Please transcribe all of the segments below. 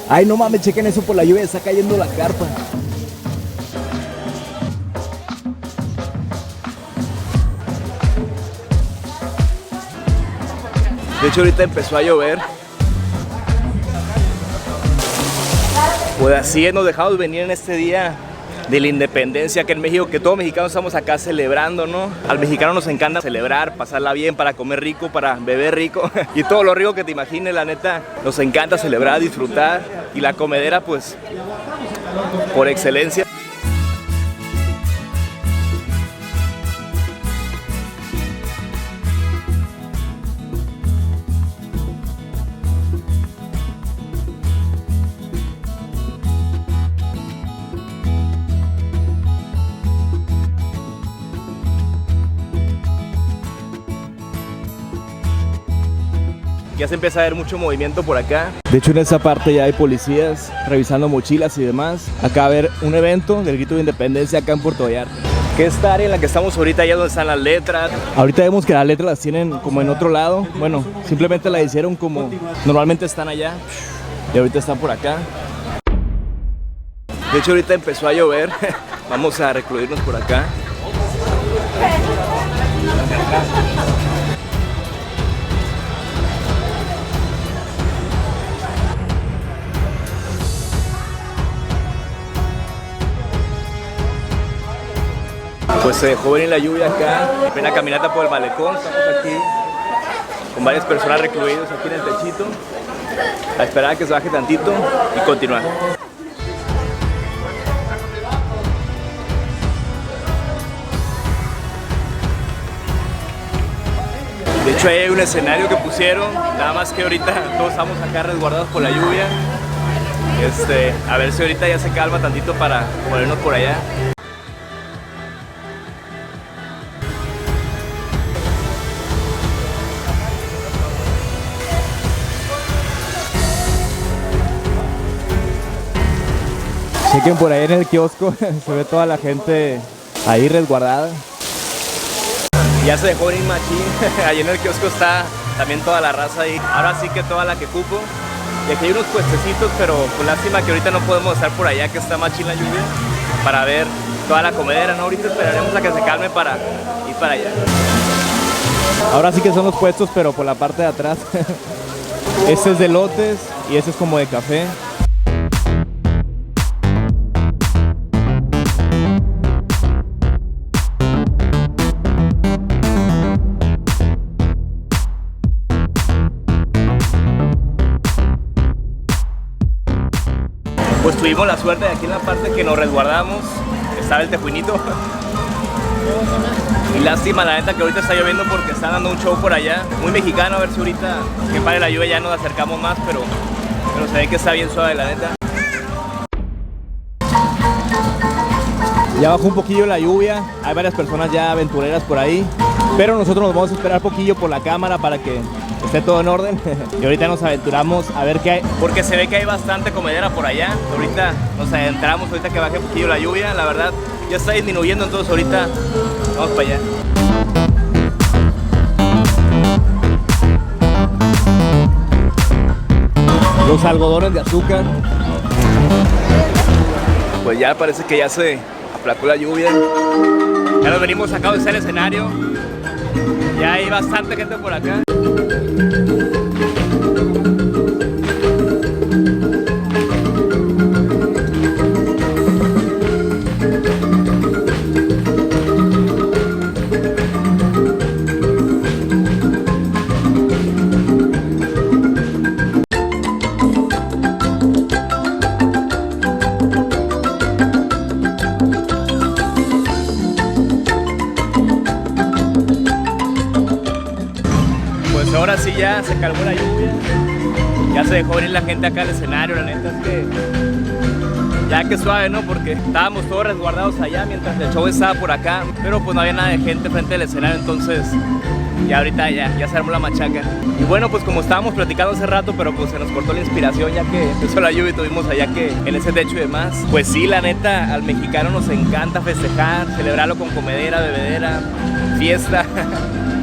Ay, no mames, chequen eso por la lluvia, está cayendo la carpa. De hecho, ahorita empezó a llover. Pues así nos dejamos venir en este día de la independencia acá en México, que todos mexicanos estamos acá celebrando, ¿no? Al mexicano nos encanta celebrar, pasarla bien, para comer rico, para beber rico y todo lo rico que te imagines, la neta, nos encanta celebrar, disfrutar, y la comedera pues por excelencia. Ya se empieza a ver mucho movimiento por acá. De hecho, en esta parte ya hay policías revisando mochilas y demás. Acá va a haber un evento del grito de independencia acá en Puerto Vallarta. Que esta área en la que estamos ahorita, allá donde están las letras. Ahorita vemos que las letras las tienen como en otro lado. Bueno, simplemente las hicieron como normalmente están allá. Y ahorita están por acá. De hecho, ahorita empezó a llover. Vamos a recluirnos por acá. Pues se dejó venir la lluvia acá, plena caminata por el malecón. Estamos aquí con varias personas recluidas aquí en el techito, a esperar a que se baje tantito y continuar. De hecho, ahí hay un escenario que pusieron, nada más que ahorita todos estamos acá resguardados por la lluvia. A ver si ahorita ya se calma tantito para ponernos por allá. Chequen por ahí en el kiosco, se ve toda la gente ahí resguardada. Ya se dejó venir machín, ahí en el kiosco está también toda la raza ahí. Ahora sí que toda la que cupo. Y aquí hay unos puestecitos, pero pues lástima que ahorita no podemos estar por allá, que está machín la lluvia, para ver toda la comedera, ¿no? Ahorita esperaremos a que se calme para ir para allá. Ahora sí que son los puestos, pero por la parte de atrás. Este es de lotes y este es como de café. Pues tuvimos la suerte de aquí en la parte que nos resguardamos, estaba el tejuinito. Y lástima la neta que ahorita está lloviendo porque están dando un show por allá. Muy mexicano, a ver si ahorita que pare la lluvia ya nos acercamos más, pero se ve que está bien suave la neta. Ya bajó un poquillo la lluvia, hay varias personas ya aventureras por ahí, pero nosotros nos vamos a esperar poquillo por la cámara para que esté todo en orden. Y ahorita nos aventuramos a ver qué hay, porque se ve que hay bastante comedera por allá. Ahorita nos adentramos, ahorita que baje un poquillo la lluvia, la verdad ya está disminuyendo, entonces ahorita vamos para allá. Los algodones de azúcar. Pues ya parece que ya se aplacó la lluvia. Ya nos venimos sacados de ese escenario. Ya hay bastante gente por acá. Ahora sí ya se calmó la lluvia, ya se dejó venir la gente acá al escenario, la neta es que ya que suave, ¿no? Porque estábamos todos resguardados allá mientras el show estaba por acá, pero pues no había nada de gente frente al escenario, entonces ya ahorita ya se armó la machaca. Y bueno, pues como estábamos platicando hace rato, pero pues se nos cortó la inspiración ya que empezó la lluvia y tuvimos allá que en ese techo y demás. Pues sí, la neta, al mexicano nos encanta festejar, celebrarlo con comedera, bebedera, fiesta.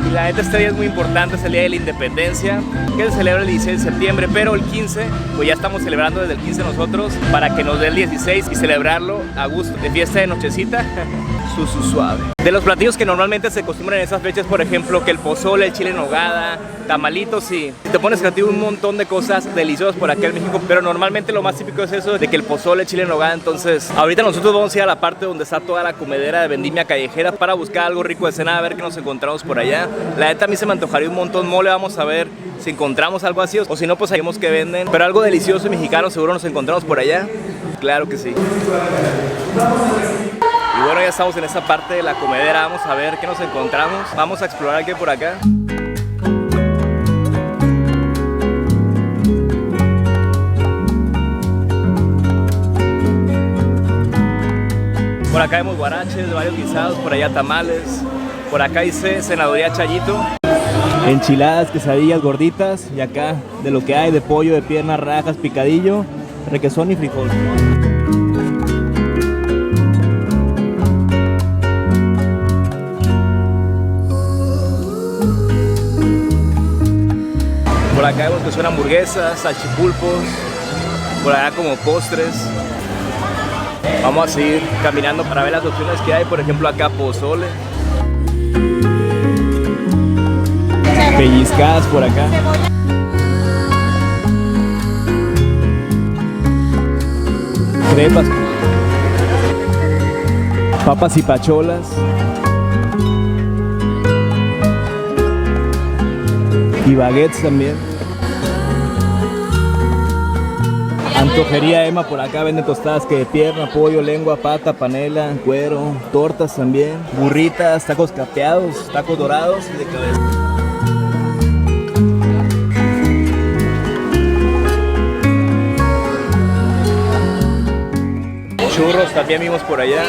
Y la neta este día es muy importante, es el Día de la Independencia, que se celebra el 16 de septiembre, pero el 15, pues ya estamos celebrando desde el 15 nosotros, para que nos dé el 16 y celebrarlo a gusto, de fiesta de nochecita, su suave. De los platillos que normalmente se acostumbran en esas fechas, por ejemplo, que el pozole, el chile en nogada, tamalitos, y si te pones creativo, un montón de cosas deliciosas por acá en México, pero normalmente lo más típico es eso de que el pozole, el chile en nogada. Entonces ahorita nosotros vamos a ir a la parte donde está toda la comedera de vendimia callejera para buscar algo rico de cenar, a ver qué nos encontramos por allá. La neta a mí se me antojaría un montón mole, vamos a ver si encontramos algo así, o si no, pues sabemos que venden, pero algo delicioso y mexicano seguro nos encontramos por allá. Claro que sí. Y bueno, ya estamos en esta parte de la comedera, vamos a ver qué nos encontramos. Vamos a explorar qué hay por acá. Por acá vemos guaraches, varios guisados, por allá tamales. Por acá dice Senaduría Chayito. Enchiladas, quesadillas, gorditas. Y acá de lo que hay, de pollo, de piernas, rajas, picadillo, requesón y frijol. Por acá vemos que son hamburguesas, salchipulpos. Por acá como postres. Vamos a seguir caminando para ver las opciones que hay. Por ejemplo, acá pozole. Pellizcadas por acá. Crepas. Papas y pacholas. Y baguettes también. Antojería Emma, por acá venden tostadas que de pierna, pollo, lengua, pata, panela, cuero, tortas también, burritas, tacos capeados, tacos dorados y de cabeza. Churros también vimos por allá,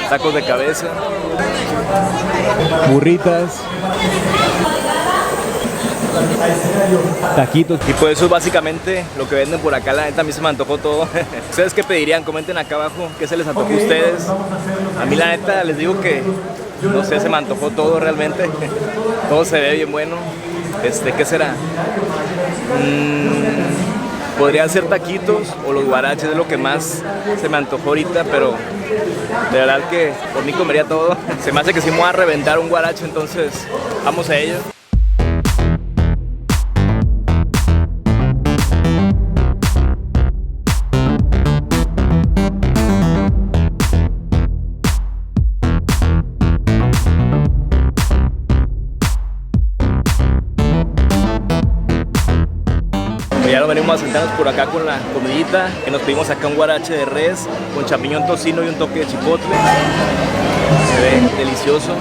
tacos de cabeza, burritas, taquitos. Y pues eso es básicamente lo que venden por acá. La neta a mí se me antojó todo. ¿Ustedes qué pedirían? Comenten acá abajo qué se les antojó a ustedes. A mí la neta les digo que no sé, se me antojó todo realmente. Todo se ve bien bueno. ¿Qué será? Podrían ser taquitos o los guaraches, es lo que más se me antojó ahorita, pero de verdad que por mí comería todo. Se me hace que sí me voy a reventar un guarache, entonces vamos a ello. Ya nos venimos a sentarnos por acá con la comidita, que nos pedimos acá un guarache de res con champiñón tocino y un toque de chipotle. Se ve delicioso.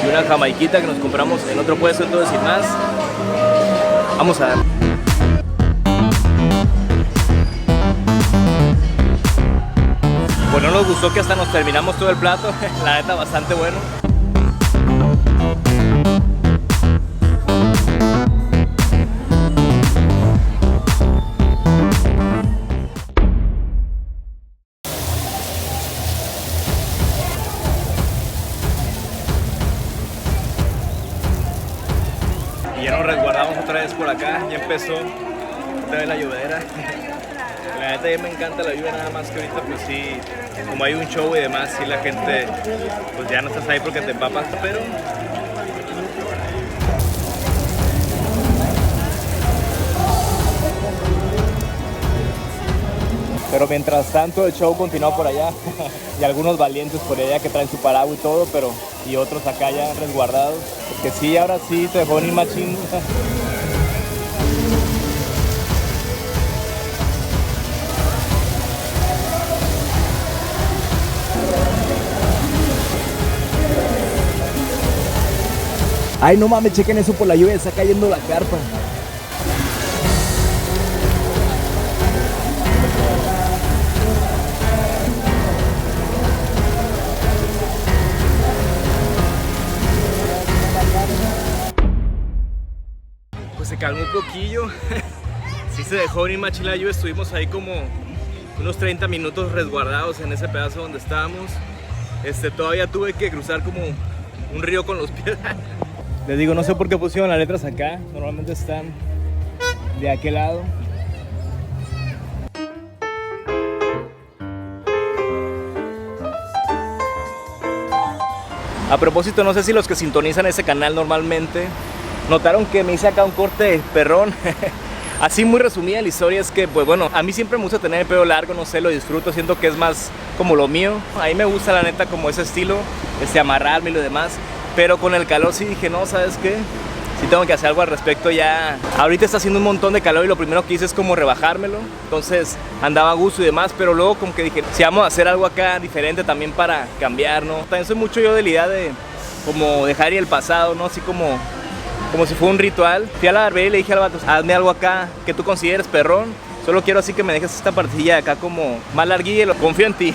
Y una jamaiquita que nos compramos en otro puesto, entonces sin más, vamos a dar. Bueno, nos gustó que hasta nos terminamos todo el plato, la neta bastante bueno. Y ya nos resguardamos otra vez por acá, ya empezó otra vez la llovedera. La neta ya me encanta la lluvia, nada más que ahorita pues sí, como hay un show y demás, sí la gente pues ya no estás ahí porque te empapas, pero mientras tanto el show continúa por allá y algunos valientes por allá que traen su paraguas y todo, pero y otros acá ya resguardados, porque sí, ahora sí se dejó venir machín. Ay, no mames, chequen eso por la lluvia, está cayendo la carpa. Pues se calmó un poquillo. Sí se dejó venir machín la lluvia, estuvimos ahí como unos 30 minutos resguardados en ese pedazo donde estábamos. Todavía tuve que cruzar como un río con los pies. Les digo, no sé por qué pusieron las letras acá. Normalmente están de aquel lado. A propósito, no sé si los que sintonizan ese canal normalmente notaron que me hice acá un corte perrón. Así muy resumida la historia es que, pues bueno, a mí siempre me gusta tener el pelo largo, no sé, lo disfruto, siento que es más como lo mío. A mí me gusta la neta como ese estilo, amarrarme y lo demás. Pero con el calor sí dije, no, ¿sabes qué? Sí tengo que hacer algo al respecto ya. Ahorita está haciendo un montón de calor y lo primero que hice es como rebajármelo. Entonces andaba a gusto y demás, pero luego como que dije, si vamos a hacer algo acá diferente también para cambiar, ¿no? También soy mucho yo de la idea de como dejar ir el pasado, ¿no? Así como si fuera un ritual. Fui a la barbería y le dije al vato, hazme algo acá que tú consideres perrón. Solo quiero así que me dejes esta partilla de acá como más larguilla, confío en ti.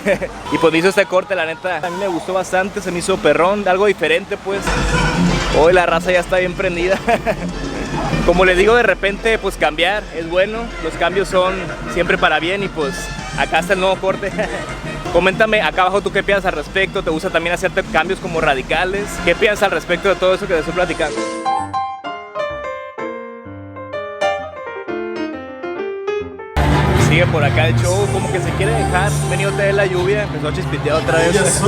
Y pues me hizo este corte, la neta, a mí me gustó bastante, se me hizo perrón, algo diferente pues. Hoy la raza ya está bien prendida. Como les digo, de repente pues cambiar es bueno, los cambios son siempre para bien y pues acá está el nuevo corte. Coméntame acá abajo tú qué piensas al respecto, ¿te gusta también hacerte cambios como radicales? ¿Qué piensas al respecto de todo eso que te estoy platicando? Sigue por acá el show, como que se quiere dejar. Venido de la lluvia, empezó a chispitear otra vez.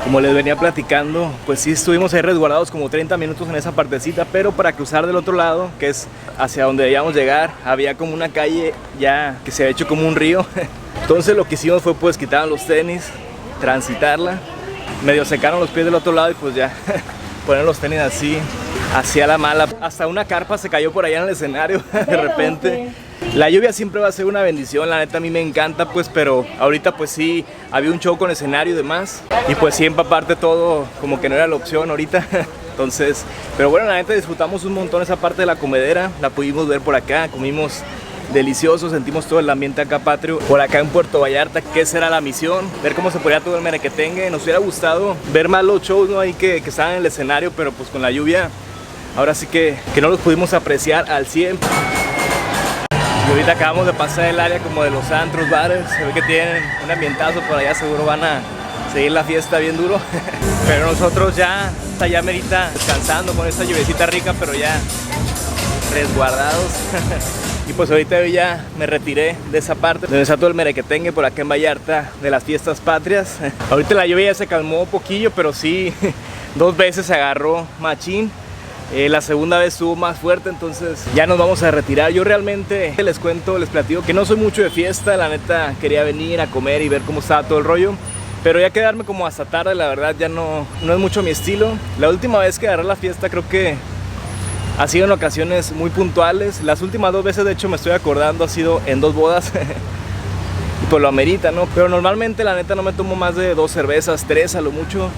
Como les venía platicando, pues sí estuvimos ahí resguardados como 30 minutos en esa partecita, pero para cruzar del otro lado, que es hacia donde debíamos llegar, había como una calle ya que se había hecho como un río. Entonces lo que hicimos fue pues quitar los tenis, transitarla, medio secaron los pies del otro lado y pues ya poner los tenis así, hacia la mala. Hasta una carpa se cayó por allá en el escenario de repente. La lluvia siempre va a ser una bendición, la neta a mí me encanta pues, pero ahorita pues sí, había un show con escenario y demás. Y pues sí, empaparte todo como que no era la opción ahorita. Entonces, pero bueno, la neta disfrutamos un montón esa parte de la comedera, la pudimos ver por acá, comimos delicioso, sentimos todo el ambiente acá patrio. Por acá en Puerto Vallarta, que esa era la misión, ver cómo se podía todo el merequetengue. Nos hubiera gustado ver más los shows, ¿no? Ahí que estaban en el escenario, pero pues con la lluvia, ahora sí que no los pudimos apreciar al 100. Y ahorita acabamos de pasar el área como de los antros, bares, se ve que tienen un ambientazo por allá, seguro van a seguir la fiesta bien duro. Pero nosotros ya, hasta allá merita descansando con esta lluviecita rica, pero ya resguardados. Y pues ahorita yo ya me retiré de esa parte donde está todo el merequetengue por acá en Vallarta de las fiestas patrias. Ahorita la lluvia ya se calmó un poquillo, pero sí, 2 veces se agarró machín. La segunda vez estuvo más fuerte, entonces ya nos vamos a retirar. Yo realmente les platico que no soy mucho de fiesta, la neta quería venir a comer y ver cómo estaba todo el rollo. Pero ya quedarme como hasta tarde, la verdad ya no es mucho mi estilo. La última vez que agarré la fiesta creo que ha sido en ocasiones muy puntuales. Las últimas 2 veces, de hecho me estoy acordando, ha sido en 2 bodas. Y pues lo amerita, ¿no? Pero normalmente la neta no me tomo más de 2 cervezas, 3 a lo mucho.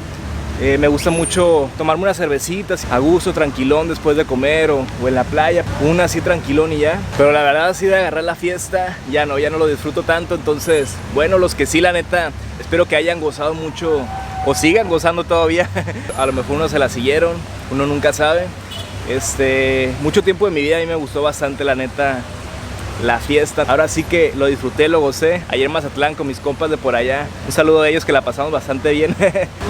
Me gusta mucho tomarme unas cervecitas a gusto, tranquilón después de comer o en la playa, una así tranquilón y ya. Pero la verdad así de agarrar la fiesta, ya no lo disfruto tanto. Entonces, bueno, los que sí, la neta, espero que hayan gozado mucho o sigan gozando todavía. A lo mejor uno se la siguieron, uno nunca sabe. Mucho tiempo de mi vida a mí me gustó bastante, la neta, la fiesta. Ahora sí que lo disfruté, lo gocé. Ayer en Mazatlán con mis compas de por allá, un saludo a ellos, que la pasamos bastante bien.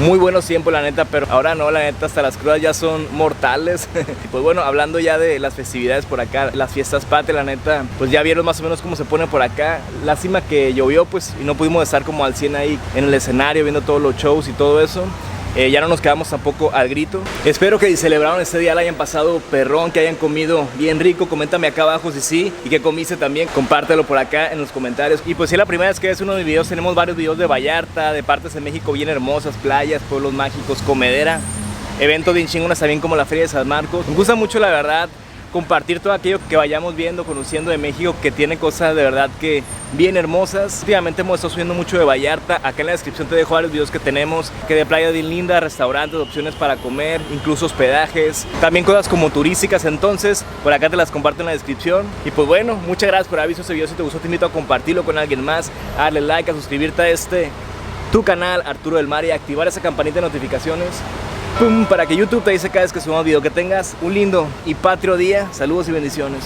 Muy buenos tiempos, la neta, pero ahora no, la neta, hasta las crudas ya son mortales. Y pues bueno, hablando ya de las festividades por acá, las fiestas patrias, la neta, pues ya vieron más o menos cómo se pone por acá. Lástima que llovió pues y no pudimos estar como al 100 ahí en el escenario viendo todos los shows y todo eso. Ya no nos quedamos tampoco al grito. Espero que si celebraron este día la hayan pasado perrón, que hayan comido bien rico. Coméntame acá abajo si sí y qué comiste también. Compártelo por acá en los comentarios. Y pues si es la primera vez que ves uno de mis videos, tenemos varios videos de Vallarta, de partes de México bien hermosas, playas, pueblos mágicos, comedera, eventos bien chingonas también como la Feria de San Marcos. Me gusta mucho, la verdad, compartir todo aquello que vayamos viendo, conociendo de México, que tiene cosas de verdad que bien hermosas. Últimamente hemos estado subiendo mucho de Vallarta. Acá en la descripción te dejo varios videos que tenemos, que de playa bien linda, restaurantes, opciones para comer, incluso hospedajes, también cosas como turísticas. Entonces por acá te las comparto en la descripción. Y pues bueno, muchas gracias por haber visto este video. Si te gustó, te invito a compartirlo con alguien más, a darle like, a suscribirte a tu canal Arturo del Mar y a activar esa campanita de notificaciones, ¡pum!, para que YouTube te dice cada vez que subamos video. Que tengas un lindo y patrio día. Saludos y bendiciones.